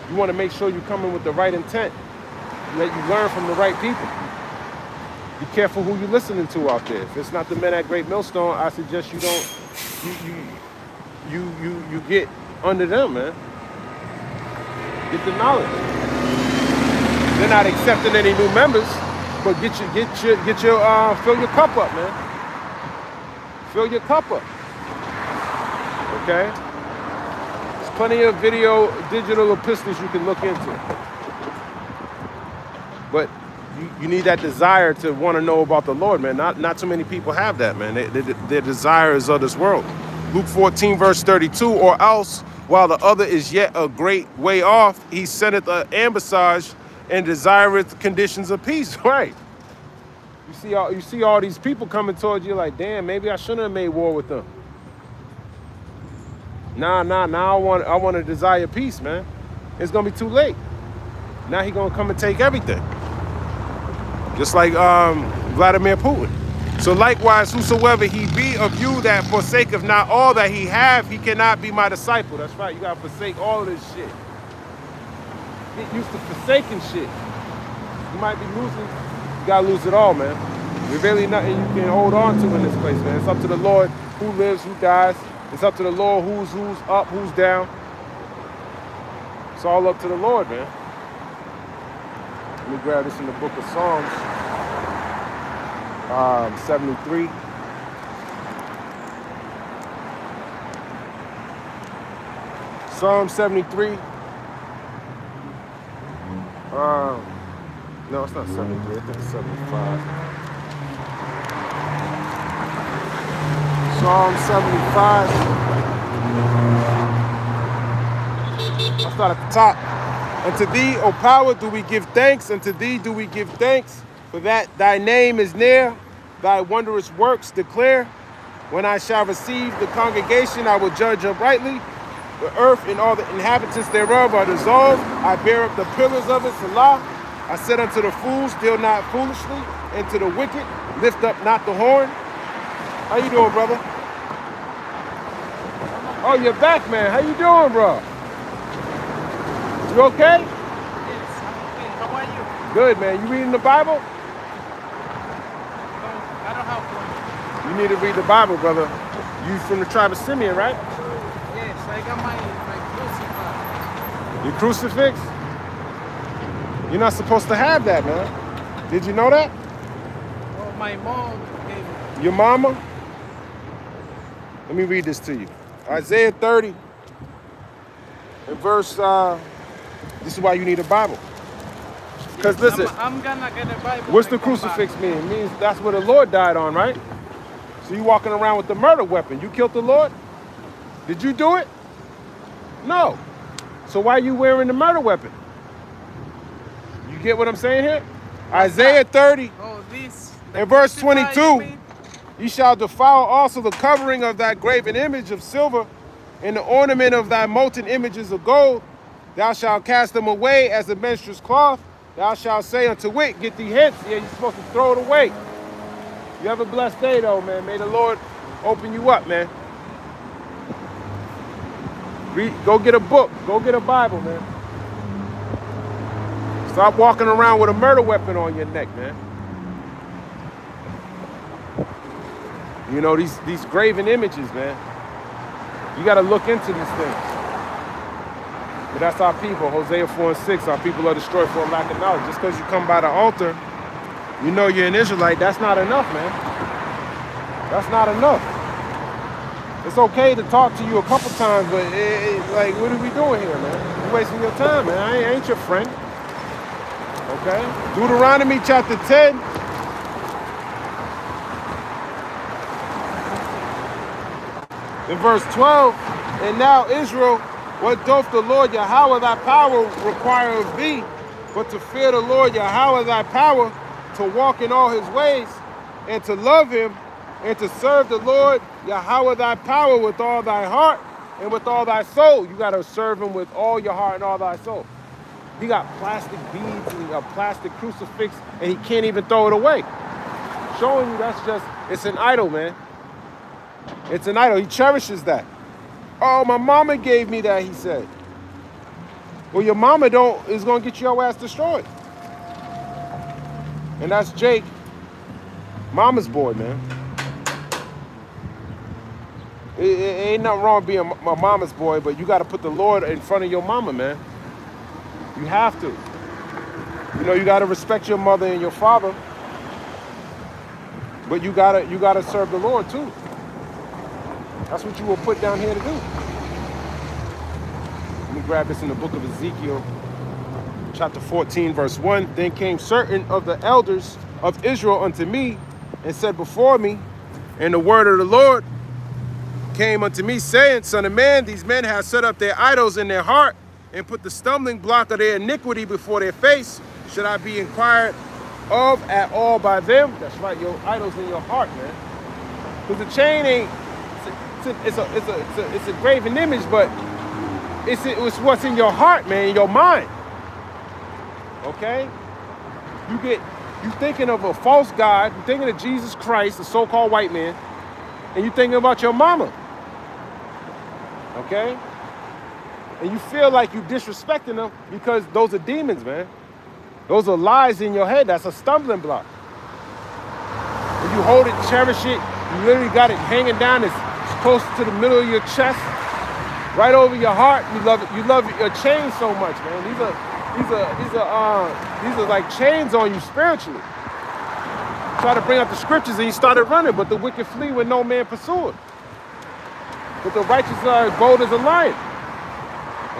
you want to make sure you come in with the right intent, that you learn from the right people. Be careful who you're listening to out there. If it's not the men at Great Millstone, I suggest you don't. You get under them, man. Get the knowledge. They're not accepting any new members, but get your fill your cup up, man. Fill your cup up. Okay? There's plenty of digital epistles you can look into. But you need that desire to want to know about the Lord, man. Not too many people have that, man. Their desire is of this world. Luke 14, verse 32, or else, while the other is yet a great way off, he sendeth an ambassage and desireth conditions of peace. Right. You see all these people coming towards you like, damn, maybe I shouldn't have made war with them. Nah, I want to desire peace, man. It's gonna be too late. Now he gonna come and take everything. Just like Vladimir Putin. So likewise, whosoever he be of you that forsaketh not all that he have, he cannot be my disciple. That's right, you gotta forsake all of this shit. Get used to forsaking shit. You might be losing, you gotta lose it all, man. There's really nothing you can hold on to in this place, man. It's up to the Lord who lives, who dies. It's up to the Lord who's up, who's down. It's all up to the Lord, man. Let me grab this in the book of Psalms, 73. Psalm 73. No, it's not 73. I think it's 75. Psalm 75. I'll start at the top. Unto thee, O power, do we give thanks. Unto thee do we give thanks. For that thy name is near. Thy wondrous works declare. When I shall receive the congregation, I will judge uprightly. The earth and all the inhabitants thereof are dissolved. I bear up the pillars of it, Salah. I said unto the fools, deal not foolishly. And to the wicked, lift up not the horn. How you doing, brother? Oh, you're back, man. How you doing, bro? You okay? Yes, I'm okay. How are you? Good, man. You reading the Bible? No, I don't have one. You need to read the Bible, brother. You from the tribe of Simeon, right? Yes, I got my crucifix. Your crucifix? You're not supposed to have that, man. Did you know that? Well, my mom gave it. Your mama? Let me read this to you. Isaiah 30 and verse, this is why you need a Bible. Because listen, I'm gonna get a Bible. what's the and come crucifix back. mean? It means that's where the Lord died on, right? So you walking around with the murder weapon. You killed the Lord? Did you do it? No. So why are you wearing the murder weapon? You get what I'm saying here? Isaiah 30 Oh, this. and verse crucify, 22. Ye shall defile also the covering of thy graven image of silver, and the ornament of thy molten images of gold. Thou shalt cast them away as a menstruous cloth. Thou shalt say unto wit, get thee hence. Yeah, you're supposed to throw it away. You have a blessed day, though, man. May the Lord open you up, man. Go get a book. Go get a Bible, man. Stop walking around with a murder weapon on your neck, man. You know, these graven images, man. You got to look into these things. But that's our people. Hosea 4 and 6, our people are destroyed for a lack of knowledge. Just because you come by the altar, you know you're an Israelite, that's not enough, man. That's not enough. It's okay to talk to you a couple times, but like, what are we doing here, man? You're wasting your time, man. I ain't your friend. Okay? Deuteronomy chapter 10. In verse 12, and now Israel, what doth the Lord Yahweh thy power require of thee, but to fear the Lord Yahweh thy power, to walk in all his ways, and to love him, and to serve the Lord Yahweh thy power with all thy heart and with all thy soul. You got to serve him with all your heart and all thy soul. He got plastic beads and a plastic crucifix, and he can't even throw it away. Showing you that's just, it's an idol, man. It's an idol. He cherishes that. Oh, my mama gave me that, he said. Well, your mama is going to get your ass destroyed. And that's Jake, mama's boy, man. It ain't nothing wrong being my mama's boy, but you got to put the Lord in front of your mama, man. You have to. You know, you got to respect your mother and your father, but you gotta serve the Lord too. That's what you were put down here to do. Let me grab this in the book of Ezekiel, chapter 14, verse 1. Then came certain of the elders of Israel unto me, and said before me, and the word of the Lord came unto me, saying, Son of man, these men have set up their idols in their heart, and put the stumbling block of their iniquity before their face. Should I be inquired of at all by them? That's right, your idols in your heart, man. Because the chain ain't, it's a graven image, but it's what's in your heart, man, your mind. Okay? You thinking of a false God, you thinking of Jesus Christ, the so-called white man, and you thinking about your mama. Okay? And you feel like you disrespecting them because those are demons, man. Those are lies in your head. That's a stumbling block. When you hold it, cherish it, you literally got it hanging down. It's close to the middle of your chest, right over your heart. You love it. You love your chain so much, man. These are like chains on you spiritually. Try to bring out the scriptures and you started running, but the wicked flee when no man pursueth. But the righteous are bold as a lion.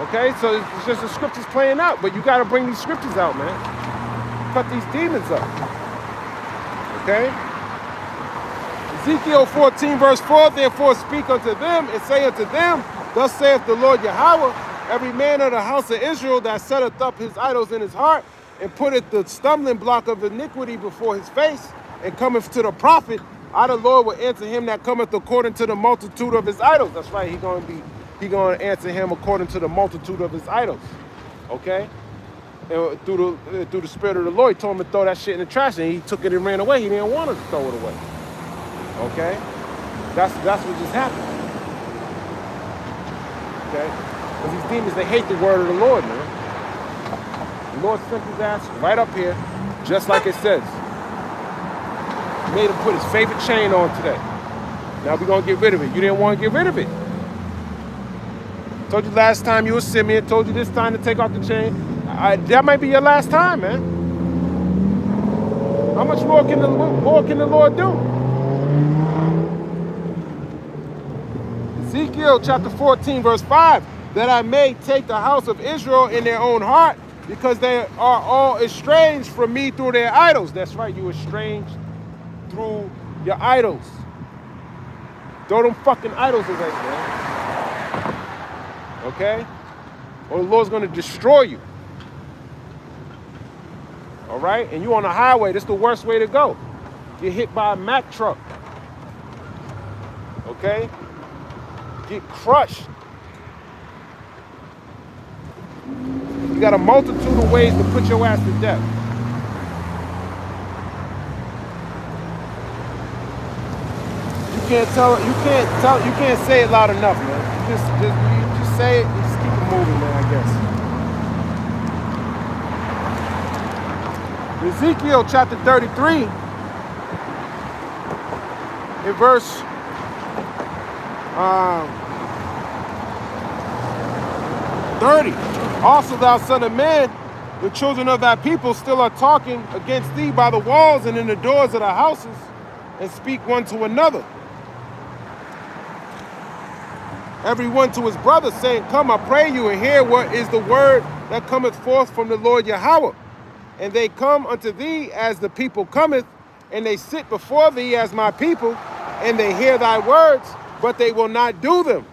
Okay, so it's just the scriptures playing out, but you got to bring these scriptures out, man. Cut these demons up. Okay? Ezekiel 14, verse 4, therefore speak unto them and say unto them, thus saith the Lord Yahweh, every man of the house of Israel that setteth up his idols in his heart and putteth the stumbling block of iniquity before his face and cometh to the prophet, I the Lord will answer him that cometh according to the multitude of his idols. That's right, He's going to answer him according to the multitude of his idols. Okay? And through the spirit of the Lord, he told him to throw that shit in the trash, and he took it and ran away. He didn't want to throw it away. Okay? That's what just happened. Okay? Because these demons, they hate the word of the Lord, man. The Lord sent his ass right up here, just like it says. He made him put his favorite chain on today. Now we're going to get rid of it. You didn't want to get rid of it. Told you last time you were Simeon. Told you this time to take off the chain. That might be your last time, man. How much more can the Lord do? Ezekiel chapter 14, verse 5, that I may take the house of Israel in their own heart, because they are all estranged from me through their idols. That's right, you estranged through your idols. Throw them fucking idols away, man. Okay? Or the Lord's gonna destroy you. All right? And you on the highway, that's the worst way to go. Get hit by a Mack truck. Okay? Get crushed. You got a multitude of ways to put your ass to death. You can't say it loud enough, man. You just say it and just keep it moving, man, I guess. Ezekiel chapter 33, in verse 30. Also, thou son of man, the children of thy people still are talking against thee by the walls and in the doors of the houses, and speak one to another, every one to his brother, saying, come, I pray you, and hear what is the word that cometh forth from the Lord Yahweh. And they come unto thee as the people cometh, and they sit before thee as my people, and they hear thy words, but they will not do them.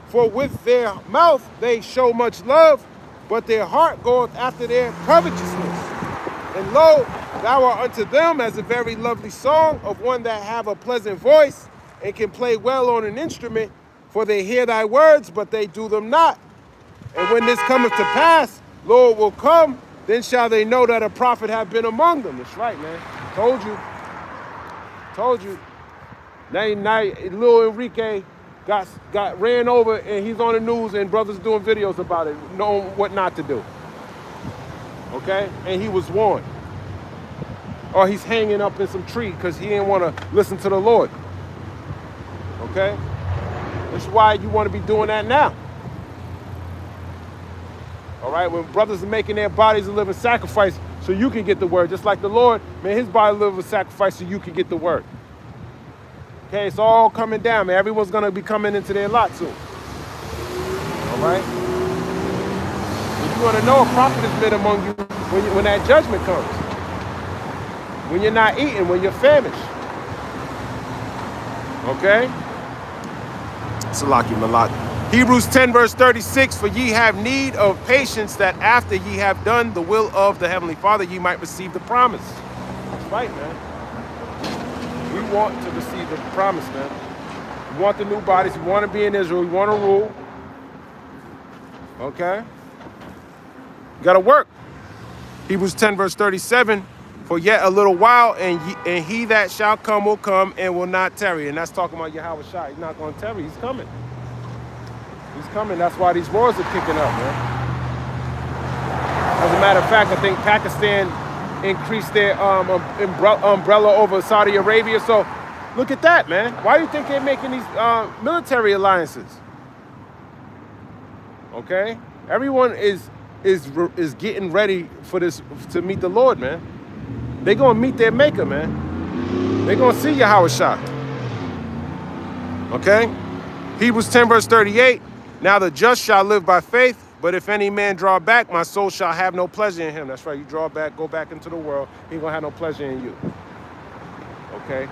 For with their mouth they show much love, but their heart goeth after their covetousness. And lo, thou art unto them as a very lovely song of one that have a pleasant voice, and can play well on an instrument, for they hear thy words, but they do them not. And when this cometh to pass, Lord will come, then shall they know that a prophet have been among them. That's right, man. Told you. Now little Enrique got ran over, and he's on the news, and brothers doing videos about it, knowing what not to do. Okay? And he was warned. Or he's hanging up in some tree because he didn't want to listen to the Lord. Okay? That's why you want to be doing that now. All right? When brothers are making their bodies a living sacrifice so you can get the word, just like the Lord made his body a living sacrifice so you can get the word. Okay, it's all coming down, man. Everyone's going to be coming into their lot soon. All right? If you want to know, a prophet is made among you when that judgment comes. When you're not eating, when you're famished. Okay? Salaki Malak. Hebrews 10 verse 36, for ye have need of patience, that after ye have done the will of the Heavenly Father, ye might receive the promise. That's right, man. We want to receive the promise, man. We want the new bodies. We want to be in Israel. We want to rule. Okay? You got to work. Hebrews 10 verse 37, for yet a little while, and he that shall come will come and will not tarry. And that's talking about Yahweh Shai. He's not going to tarry. He's coming. He's coming. That's why these wars are kicking up, man. As a matter of fact, I think Pakistan increased their umbrella over Saudi Arabia. So look at that, man. Why do you think they're making these military alliances? Okay? Everyone is getting ready for this, to meet the Lord, man. They're going to meet their maker, man. They're going to see Yahweh Shai. Okay? Hebrews 10 verse 38, now the just shall live by faith, but if any man draw back, my soul shall have no pleasure in him. That's right, you draw back, go back into the world, he ain't going to have no pleasure in you. Okay?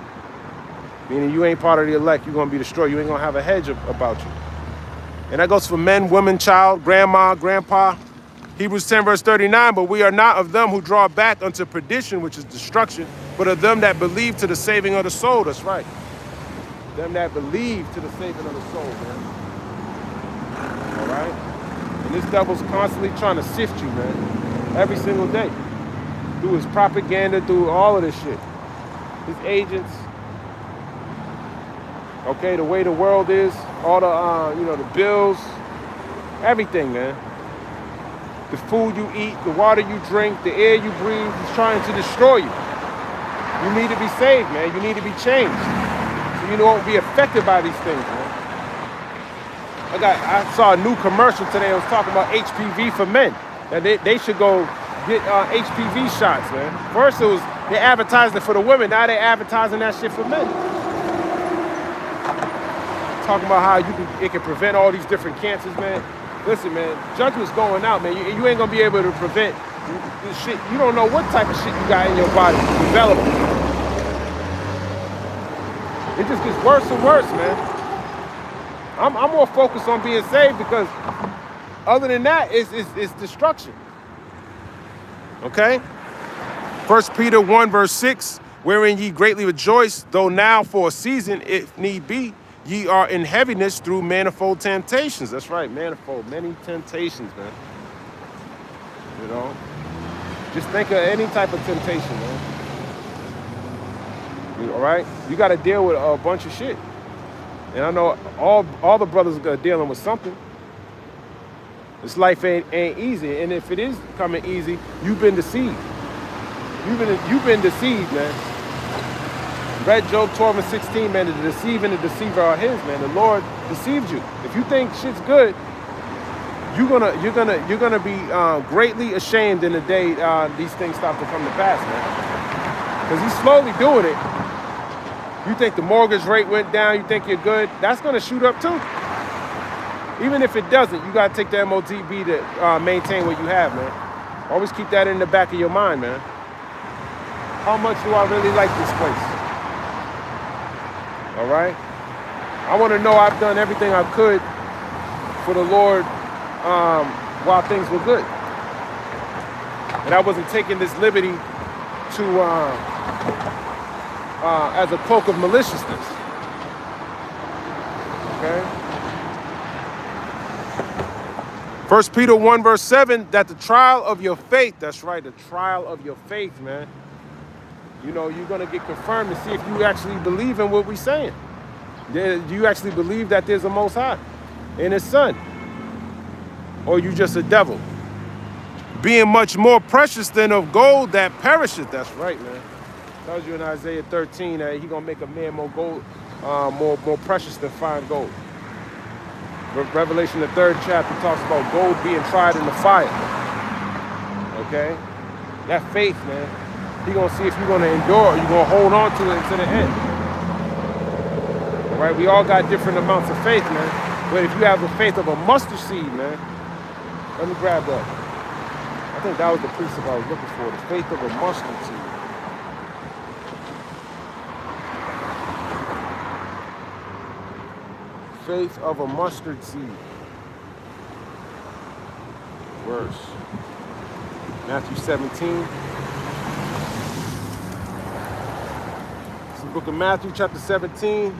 Meaning you ain't part of the elect, you're going to be destroyed. You ain't going to have a hedge about you. And that goes for men, women, child, grandma, grandpa. Hebrews 10 verse 39, but we are not of them who draw back unto perdition, which is destruction, but of them that believe to the saving of the soul. That's right. Them that believe to the saving of the soul, man. All right? And this devil's constantly trying to sift you, man. Every single day. Through his propaganda, through all of this shit. His agents. Okay, the way the world is, all the, the bills, everything, man. The food you eat, the water you drink, the air you breathe, he's trying to destroy you. You need to be saved, man. You need to be changed. So you won't be affected by these things, man. I saw a new commercial today. It was talking about HPV for men. That they should go get HPV shots, man. First it was they advertising it for the women. Now they're advertising that shit for men. talking about how it can prevent all these different cancers, man. Listen, man, judgment's going out, man. You ain't gonna be able to prevent this shit. You don't know what type of shit you got in your body developing. It just gets worse and worse, man. I'm more focused on being saved because other than that, it's destruction. Okay? 1 Peter 1 verse 6, wherein ye greatly rejoice, though now for a season, if need be, ye are in heaviness through manifold temptations. That's right, manifold, many temptations, man. You know? Just think of any type of temptation, man. All right? You got to deal with a bunch of shit. And I know all the brothers are dealing with something. This life ain't easy. And if it is coming easy, you've been deceived. You've been deceived, man. Read Job 12 and 16, man. The deceiver and the deceiver are his, man. The Lord deceived you. If you think shit's good, you're gonna be greatly ashamed in the day these things start to come to pass, man. Because he's slowly doing it. You think the mortgage rate went down, you think you're good, that's gonna shoot up too. Even if it doesn't, you gotta take the MOTB to maintain what you have, man. Always keep that in the back of your mind, man. How much do I really like this place? All right? I wanna know I've done everything I could for the Lord while things were good. And I wasn't taking this liberty to, as a cloak of maliciousness. Okay? 1 Peter 1 verse 7, that the trial of your faith, that's right, the trial of your faith, man. You know, you're going to get confirmed to see if you actually believe in what we're saying. Do you actually believe that there's a Most High and His Son? Or you just a devil? Being much more precious than of gold that perisheth. That's right, man. Tells you in Isaiah 13 that He going to make a man more gold, more precious than fine gold. Revelation, the 3rd chapter, talks about gold being tried in the fire. Okay? That faith, man. He gonna see if you're gonna endure or you're gonna hold on to it until the end. All right? We all got different amounts of faith, man. But if you have the faith of a mustard seed, man, let me grab that. I think that was the precept I was looking for. The faith of a mustard seed. Faith of a mustard seed. Verse. Matthew 17. It's the book of Matthew, chapter 17.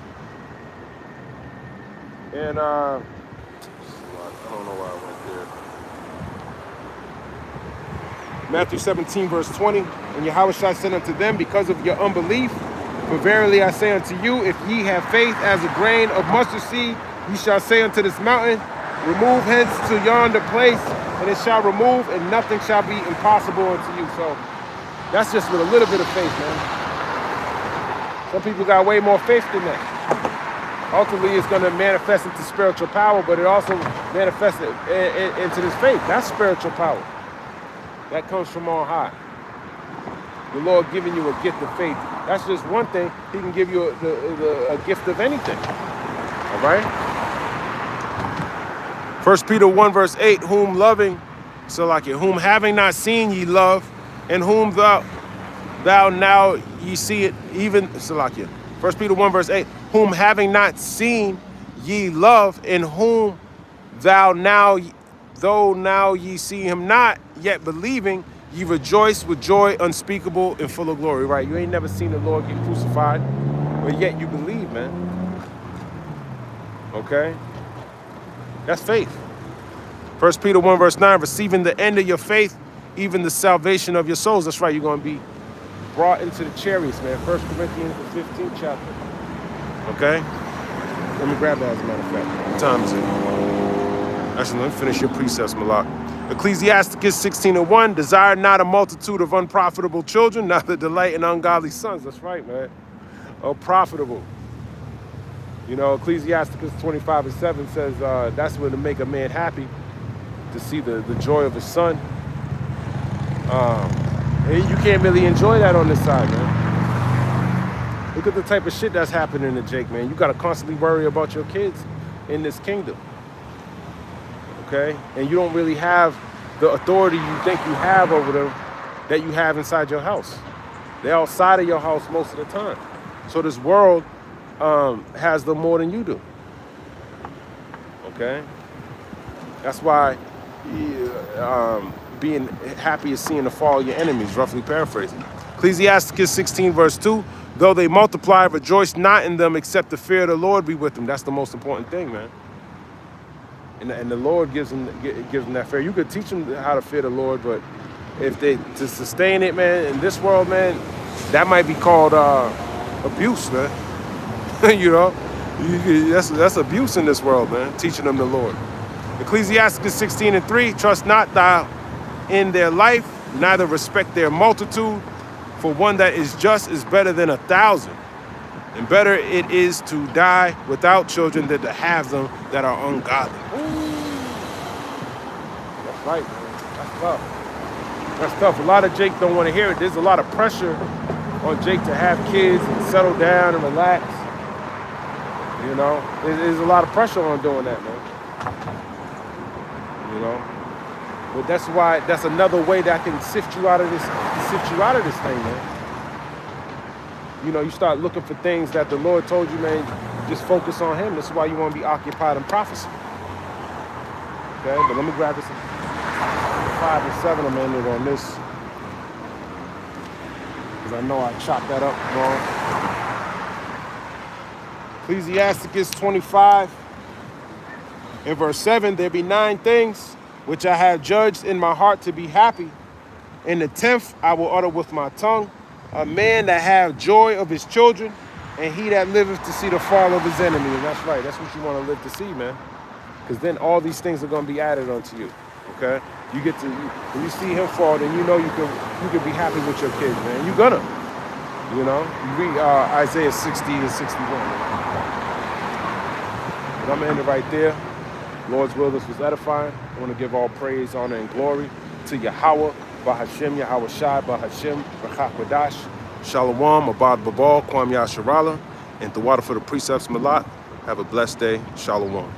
And I don't know why I went there. Matthew 17, verse 20. And Yahushua said unto them, because of your unbelief, for verily I say unto you, if ye have faith as a grain of mustard seed, ye shall say unto this mountain, remove hence to yonder place, and it shall remove, and nothing shall be impossible unto you. So that's just with a little bit of faith, man. Some people got way more faith than that. Ultimately, it's going to manifest into spiritual power, but it also manifests into this faith. That's spiritual power. That comes from on high. The Lord giving you a gift of faith. That's just one thing. He can give you a gift of anything. All right? 1 Peter 1 verse 8, whom having not seen ye love, and whom thou now ye see it, even, 1 Peter 1 verse 8, whom having not seen ye love, in whom though now ye see him not, yet believing, ye rejoice with joy unspeakable and full of glory. Right? You ain't never seen the Lord get crucified, but yet you believe, man. Okay? That's faith. 1 Peter 1 verse 9, receiving the end of your faith, even the salvation of your souls. That's right, you're going to be brought into the chariots, man. 1 Corinthians, the 15th chapter. Okay? Let me grab that as a matter of fact. What time is it? Actually, let me finish your precepts, Malak. Ecclesiasticus 16:1, desire not a multitude of unprofitable children, neither delight in ungodly sons. That's right, man. Profitable. You know, Ecclesiasticus 25:7 says that's what to make a man happy, to see the joy of his son. And you can't really enjoy that on this side, man. Look at the type of shit that's happening to Jake, man. You got to constantly worry about your kids in this kingdom. Okay? And you don't really have the authority you think you have over them that you have inside your house. They're outside of your house most of the time. So this world has them more than you do. Okay? That's why being happy is seeing the fall of your enemies, roughly paraphrasing. Ecclesiasticus 16 verse 2, though they multiply, rejoice not in them except the fear of the Lord be with them. That's the most important thing, man. And the Lord gives them that fear. You could teach them how to fear the Lord, but if they to sustain it, man, in this world, man, that might be called abuse, man. You know, that's abuse in this world, man. Teaching them the Lord. Ecclesiasticus 16 and 3, trust not thou in their life, neither respect their multitude, for one that is just is better than 1,000. And better it is to die without children than to have them that are ungodly. That's right, man. That's tough. That's tough. A lot of Jake don't want to hear it. There's a lot of pressure on Jake to have kids and settle down and relax. You know, there's a lot of pressure on doing that, man. You know, but that's another way that I can sift you out of this thing, man. You know, you start looking for things that the Lord told you, man, just focus on him. This is why you want to be occupied in prophecy. Okay, but let me grab this 5 and 7 I'm ended on this. Because I know I chopped that up wrong. Ecclesiasticus 25 in verse 7, there be 9 things which I have judged in my heart to be happy. In the 10th I will utter with my tongue. A man that have joy of his children, and he that liveth to see the fall of his enemy. And that's right. That's what you want to live to see, man. Because then all these things are going to be added onto you. Okay? You get to when you see him fall, then you know you can be happy with your kids, man. You're gonna. You know? You read Isaiah 60 and 61. But I'm gonna end it right there. Lord's will, this was edifying. I want to give all praise, honor, and glory to Yahweh. Bahashem Yahweh Shai, Bahashem B'chakwadash, Shalom, Abad Babal, Kwam Yasharala, and the water for the precepts Malat. Have a blessed day. Shalom.